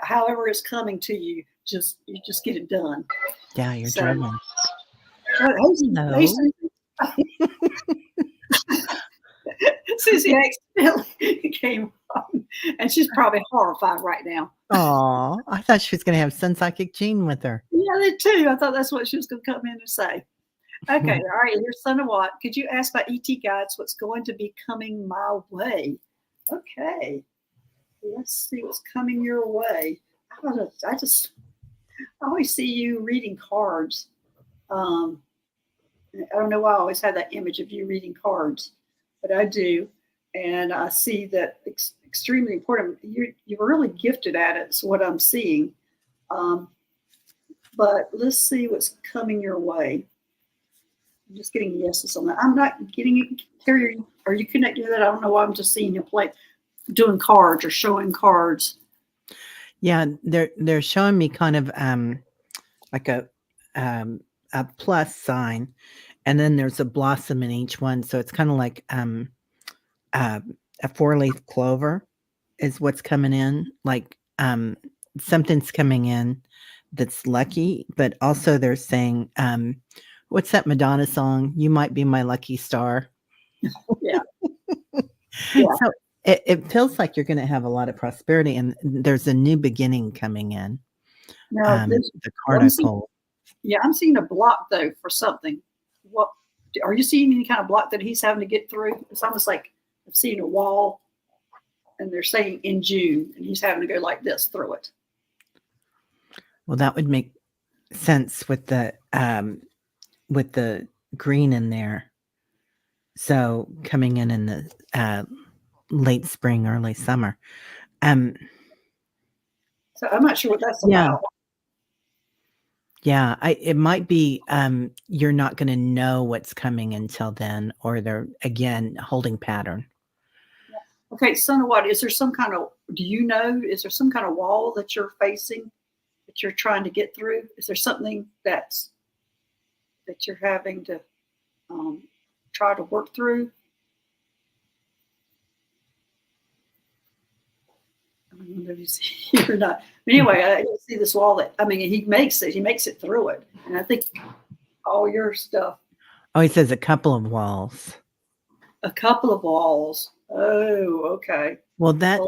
however it's coming to you, you just get it done. Yeah, you're So, driven. hey, Susie accidentally came home, and she's probably horrified right now. Oh, I thought she was going to have Sun Psychic Jean with her. Yeah, they too. I thought that's what she was going to come in and say. Okay, all right. Here's Son of Watt. Could you ask my ET guides what's going to be coming my way? Okay, let's see what's coming your way. I always see you reading cards. I don't know why I always have that image of you reading cards, but I do. And I see that extremely important. You're really gifted at it, is what I'm seeing. But let's see what's coming your way. I'm just getting yeses on that. I'm not getting it. Terry, are you connected to that? I don't know why I'm just seeing you doing cards or showing cards. Yeah, they're showing me kind of like a plus sign, and then there's a blossom in each one. So it's kind of like a 4-leaf clover is what's coming in. Like something's coming in that's lucky, but also they're saying, what's that Madonna song? You might be my lucky star. Yeah. Yeah. So it feels like you're going to have a lot of prosperity, and there's a new beginning coming in. Now, The card I pulled. Yeah, I'm seeing a block though for something. What are you seeing? Any kind of block that he's having to get through? It's almost like I'm seeing a wall, and they're saying in June, and he's having to go like this through it. Well, that would make sense with the green in there. So coming in the late spring, early summer. So I'm not sure what that's about. Yeah, it might be you're not going to know what's coming until then, or they're again holding pattern. Okay, Son of Watt, is there some kind of, is there some kind of wall that you're facing that you're trying to get through? Is there something that you're having to try to work through? I don't know if you see it or not. But anyway, I see this wall he makes it through it. And I think all your stuff. Oh, he says a couple of walls. A couple of walls. Oh, okay. Well, that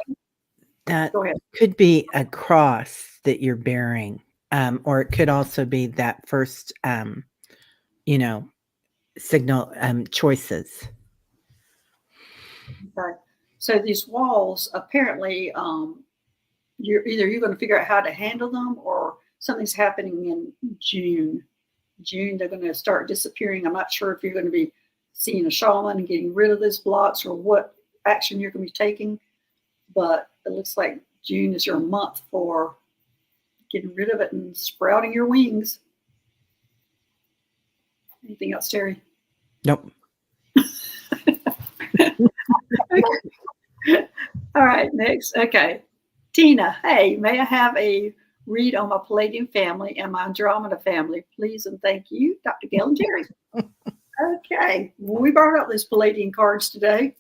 could be a cross that you're bearing, or it could also be that first, signal choices. Okay. So these walls, apparently, you're going to figure out how to handle them, or something's happening in June. They're going to start disappearing. I'm not sure if you're going to be seeing a shaman and getting rid of those blocks, or what action you're going to be taking. But it looks like June is your month for getting rid of it and sprouting your wings. Anything else, Terry? Nope. All right, next. Okay. Tina, hey, may I have a read on my Palladium family and my Andromeda family, please? And thank you, Dr. Gail and Terry. Okay. Well, we brought up these Palladium cards today.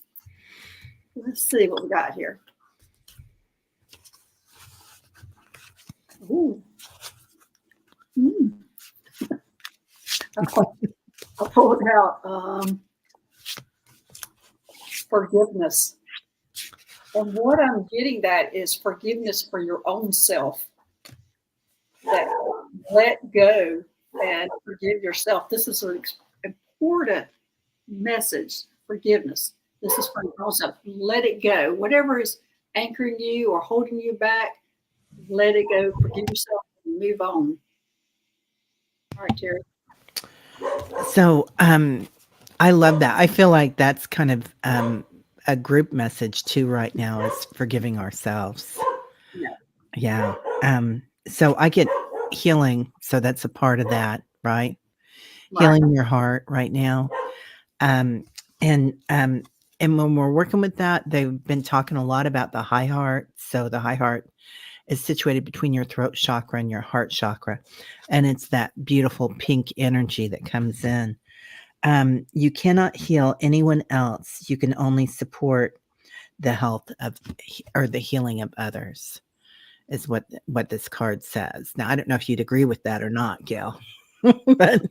Let's see what we got here. Ooh. I pulled out forgiveness. And what I'm getting at is forgiveness for your own self. That let go and forgive yourself. This is an important message, forgiveness. This is from also let it go. Whatever is anchoring you or holding you back, let it go. Forgive yourself and move on. All right, Terry. So, I love that. I feel like that's kind of a group message too right now is forgiving ourselves. Yeah. Yeah. So I get healing. So that's a part of that, right? Right. Healing your heart right now. Um, and um, and when we're working with that, they've been talking a lot about the high heart. So the high heart is situated between your throat chakra and your heart chakra, and it's that beautiful pink energy that comes in. You cannot heal anyone else. You can only support the health of or the healing of others. Is what this card says. Now I don't know if you'd agree with that or not, Gail. But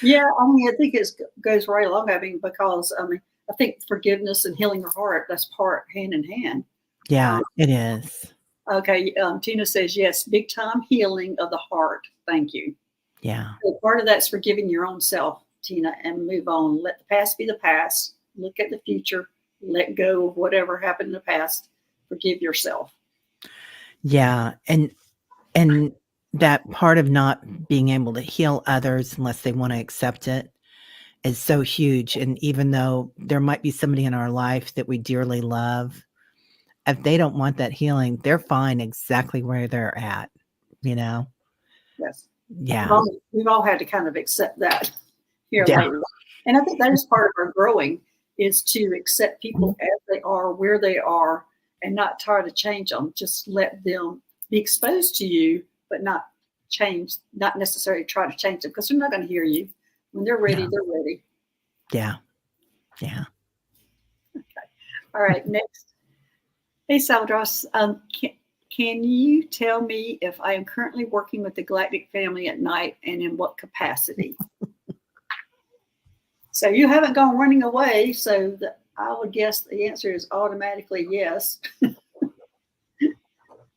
Yeah, I mean, I think it goes right along. I mean, because I think forgiveness and healing your heart, that's part hand in hand. yeah, Um, it is. okay, Tina says, yes, big time healing of the heart. Thank you. Yeah. So part of that's forgiving your own self, Tina, and move on. Let the past be the past. Look at the future. Let go of whatever happened in the past. Forgive yourself. Yeah. And that part of not being able to heal others unless they want to accept it is so huge. And even though there might be somebody in our life that we dearly love, if they don't want that healing, they're fine exactly where they're at, you know? Yes. Yeah. We've all had to kind of accept that here Yeah. lately. And I think that is part of our growing is to accept people as they are, where they are, and not try to change them. Just let them be exposed to you, but not change, not necessarily try to change them because they're not going to hear you. When they're ready, Yeah. they're ready. Yeah. Yeah. Okay. All right. Next. Hey, Saldros. Can you tell me if I am currently working with the Galactic family at night and in what capacity? So you haven't gone running away. So I would guess the answer is automatically yes.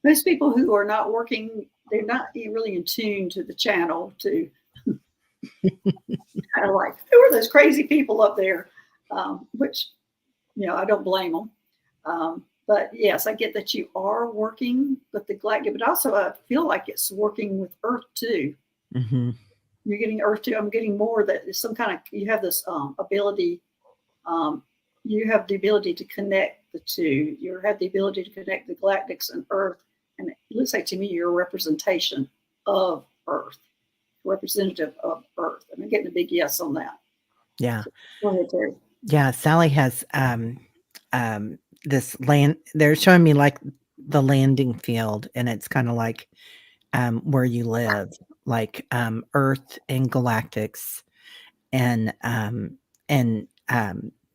Most people who are not working, they're not really in tune to the channel to kind of like, who are those crazy people up there? Which, I don't blame them. But yes, I get that you are working with the Galactic, but also I feel like it's working with Earth too. Hmm. You're getting Earth too. I'm getting more that is some kind of, you have this ability. Um, you have the ability to connect the two. You have the ability to connect the galactics and Earth. And it looks like to me you're a representation of Earth, representative of Earth. And I'm getting a big yes on that. Yeah. So, go ahead, Terry. Yeah. Sally has this land. They're showing me like the landing field, and it's kind of like where you live, like Earth and galactics, and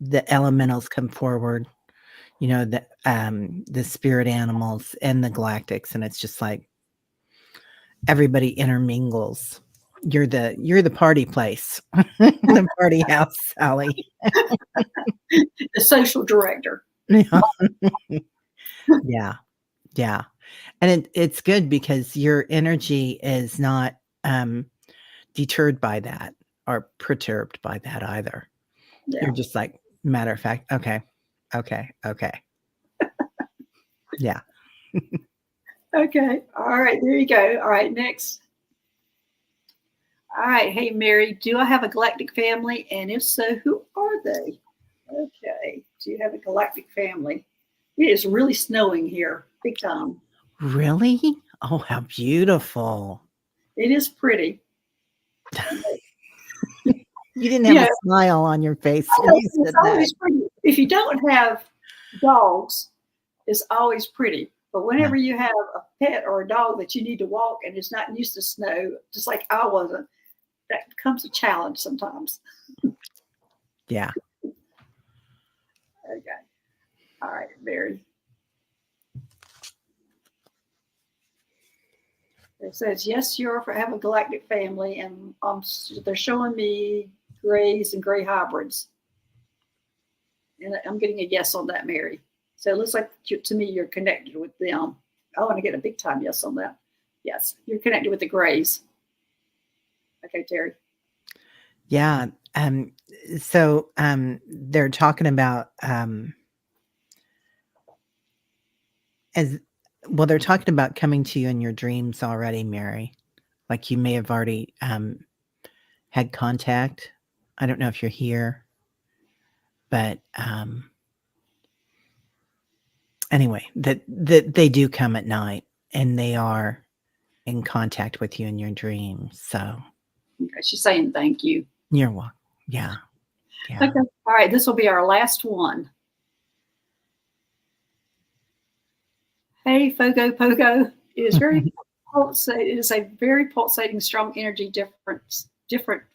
the elementals come forward. You know, the spirit animals and the galactics, and it's just like everybody intermingles. You're the party place, the party house, Sally. The social director. Yeah, yeah, yeah. And it's good because your energy is not deterred by that or perturbed by that either. Yeah. You're just like, matter of fact, okay, okay, okay. Yeah. Okay. All right. There you go. All right. Next. All right. Hey, Mary, do I have a galactic family? And if so, who are they? Okay. Do you have a galactic family? It is really snowing here, big time. Really? Oh, how beautiful. It is pretty. You didn't have Yeah, a smile on your face when you it's said that. always pretty. If you don't have dogs, it's always pretty. But Yeah. whenever you have a pet or a dog that you need to walk and is not used to snow, just like I wasn't, that becomes a challenge sometimes. Yeah. Okay. All right, Mary. It says, yes, you have a galactic family, and they're showing me grays and gray hybrids. And I'm getting a yes on that, Mary. So it looks like to me you're connected with them. I want to get a big time yes on that. Yes, you're connected with the grays. Okay, Terry. Yeah. So they're talking about as well, they're talking about coming to you in your dreams already, Mary. Like you may have already had contact. I don't know if you're here, but anyway, that they do come at night and they are in contact with you in your dreams. So Okay, she's saying thank you. you're welcome. Yeah. Yeah. Okay. All right. This will be our last one. Hey, Fogo Pogo. It is very it is a very pulsating, strong energy different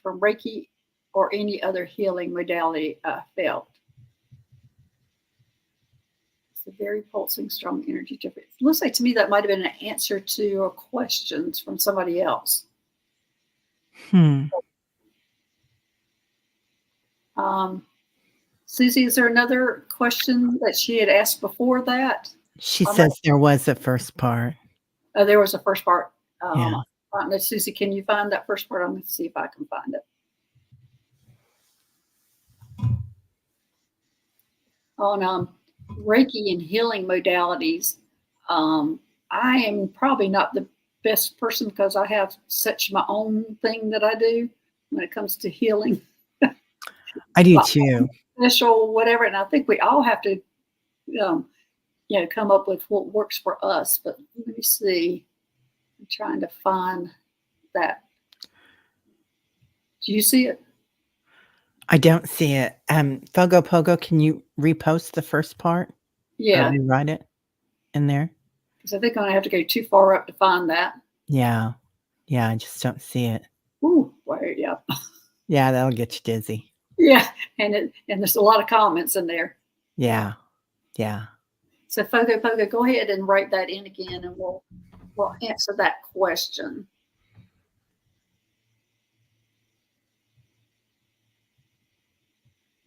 from Reiki or any other healing modality I felt. It's a very pulsing, strong energy different. It looks like to me that might have been an answer to your questions from somebody else. Susie, is there another question that she had asked before that? She says there was a first part. Oh, there was a first part. Yeah. I don't know, Susie, can you find that first part? I'm going to see if I can find it. On Reiki and healing modalities, I am probably not the best person because I have such my own thing that I do when it comes to healing. I do too. Special, whatever. And I think we all have to, come up with what works for us. But let me see. I'm trying to find that. Do you see it? I don't see it. Fogo Pogo, can you repost the first part? Yeah. Or rewrite it in there? Because I think I'm going to have to go too far up to find that. Yeah. Yeah, I just don't see it. Ooh, wait, yeah. Yeah, that'll get you dizzy. Yeah, and there's a lot of comments in there. Yeah. Yeah. So Fogo Pogo, go ahead and write that in again and we'll answer that question.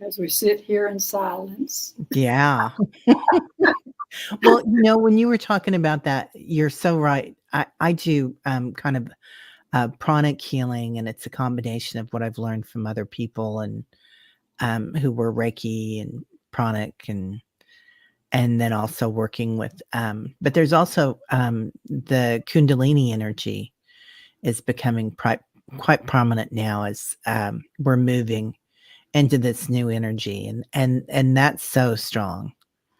As we sit here in silence. Yeah. Well, when you were talking about that, you're so right. I do kind of pranic healing, and it's a combination of what I've learned from other people and who were Reiki and pranic and then also working with but there's also the Kundalini energy is becoming quite prominent now as we're moving into this new energy and that's so strong.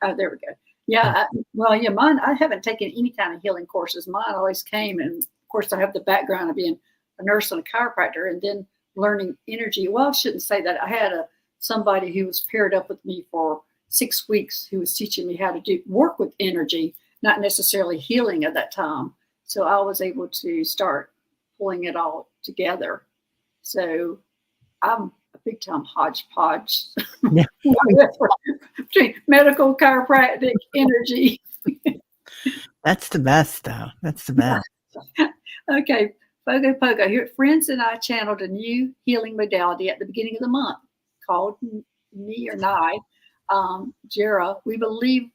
Oh, there we go. Yeah. Mine, I haven't taken any kind of healing courses. Mine always came. And of course, I have the background of being a nurse and a chiropractor and then learning energy. Well, I shouldn't say that. I had somebody who was paired up with me for 6 weeks who was teaching me how to work with energy, not necessarily healing at that time. So I was able to start pulling it all together. So I'm a big time hodgepodge. Yeah. Medical, chiropractic, energy. That's the best, though. That's the best. Okay, Fogo Pogo. Here, friends and I channeled a new healing modality at the beginning of the month called Ni or Nai, Jera. We believe,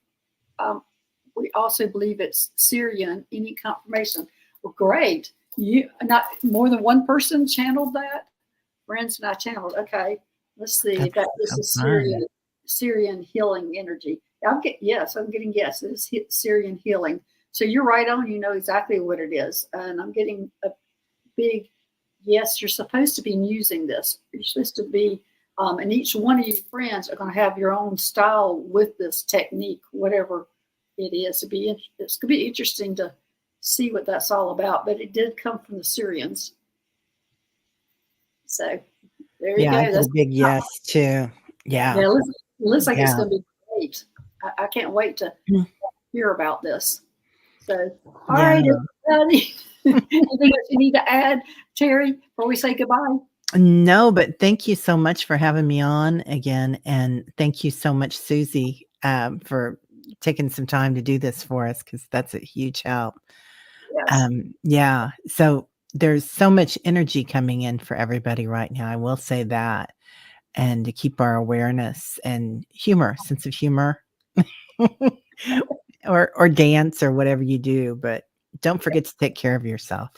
we also believe it's Syrian. Any confirmation? Well, great. Not more than one person channeled that. Friends and I channeled. Okay, let's see. That this is Syrian healing energy. I'm getting yeses. Syrian healing. So you're right on. You know exactly what it is, and I'm getting a big yes. You're supposed to be using this. You're supposed to be, and each one of you friends are going to have your own style with this technique, whatever it is. It's going to be interesting to see what that's all about. But it did come from the Syrians. So there you go. That's a big yes too. Yeah. Yeah, looks like it's going to be great. I can't wait to hear about this. So, all right, everybody. Anything else you need to add, Terry, before we say goodbye? No, but thank you so much for having me on again. And thank you so much, Susie, for taking some time to do this for us, because that's a huge help. Yes. So there's so much energy coming in for everybody right now. I will say that. And to keep our awareness and sense of humor, or dance or whatever you do. But don't forget to take care of yourself.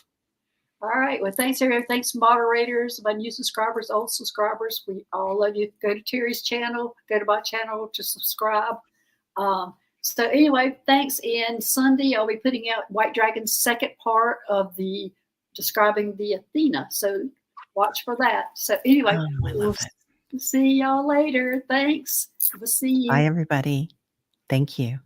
All right. Well, thanks, everyone. Thanks, moderators, my new subscribers, old subscribers. We all love you. Go to Terry's channel, go to my channel to subscribe. So anyway, thanks. And Sunday, I'll be putting out White Dragon's second part of the describing the Athena. So watch for that. So anyway, we'll see y'all later. Thanks. We'll see you. Bye, everybody. Thank you.